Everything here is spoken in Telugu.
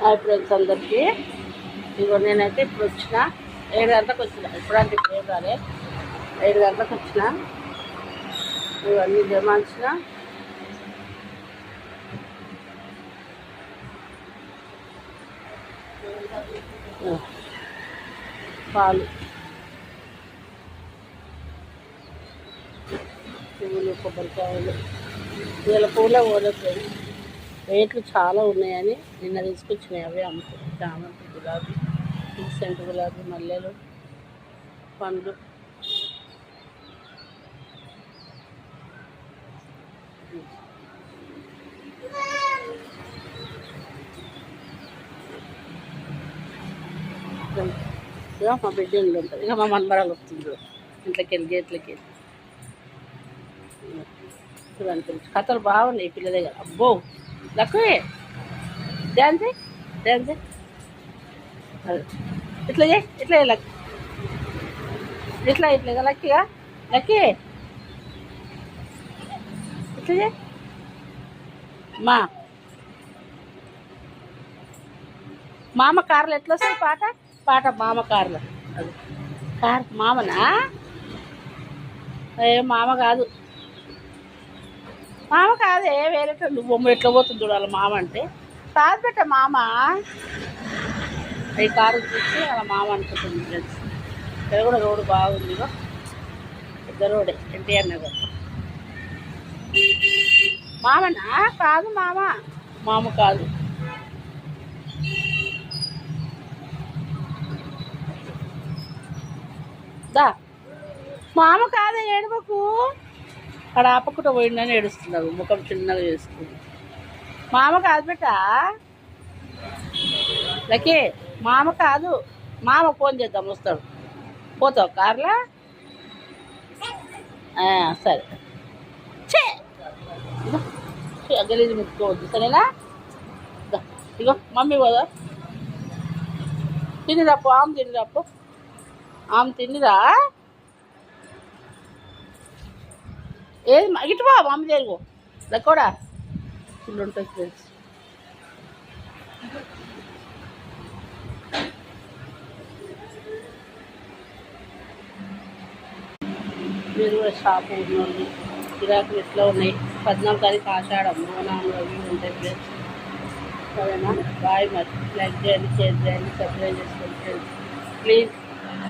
హాయ్ ఫ్రెండ్స్ అందరికీ. ఇదిగో నేనైతే ఇప్పుడు వచ్చిన 7 గంటలకు వచ్చిన. ఇప్పుడంటే ఇప్పుడు ఏం రాలే, 7 గంటలకు వచ్చిన. ఇవన్నీ జమాల్చిన. పాలు, పువ్వులు, కొబ్బరికాయలు. వీళ్ళ పూలే పోలేదు, రేట్లు చాలా ఉన్నాయని నిన్న తీసుకొచ్చినాయి. అవే అమ్ముతాయి. చామంతి గులాబీ, సెంటు గులాబీ, మల్లెలు, పండ్లు. ఇక మా బిడ్డ ఇంట్లో ఉంటుంది. ఇక మా మనమరాలు వస్తుంది ఇంట్లోకి వెళ్ళి, గేట్లకి వెళ్ళి. చూడండి కథలు బాగున్నాయి పిల్ల దగ్గర. అబ్బో లక్కువే డ్యాన్స్ డ్యాన్స్ ఇట్లా చేయి, ఇట్లా లక్ ఇట్లా ఇట్లా లక్కీగా లక్కీ ఇట్లా చేయి. మామ కార్లు ఎట్లా వస్తాయి? పాట మామ కార్లు. అది కార్ మామనా? ఏ మామ కాదు, మామ కాదే, వేరే బొమ్మ ఎట్లా పోతుంది చూడాలి. మామ అంటే కాదు పెట్ట మామ. ఈ కారు చూసి అలా మామ అనుకుంటుంది ఫ్రెండ్స్. ఇక్కడ కూడా రోడ్డు బాగుంది. పెద్ద రోడే, ఎన్టీఆర్ నగర్. మామనా? కాదు మామ కాదు. దా మామ కాదే, ఏడవకు. అక్కడ ఆపకుండా పోయిందని ఏడుస్తున్నావు, ముఖం చిన్నగా చేసుకుంది. మామ కాదు బిడ్డ, లకే మామ కాదు. మామ ఫోన్ చేద్దాం, వస్తాడు. పోతావు కార్లా? సరే. గలీజు ముట్టుకోవద్దు సరేనా? ఇగో మమ్మీ పోదా, తినిరాపు. ఆమె తినిరాపు, ఆమె తినిరా. ఏది ఇటు బా, మమ్మీ జరుగు కూడా ఇల్లు ఉంటుంది ఫ్రెండ్స్. మీరు కూడా షాపు ఉన్నోళ్ళు గిరాకులు ఎట్లా ఉన్నాయి? 14 తారీఖు ఆషాఢం, బోనాలు అవి ఉంటాయి ఫ్రెండ్స్. సరేనా? బాయ్. మరి లైక్ చేయండి, షేర్ చేయండి, సబ్స్క్రైబ్ చేసుకోండి ఫ్రెండ్స్ ప్లీజ్.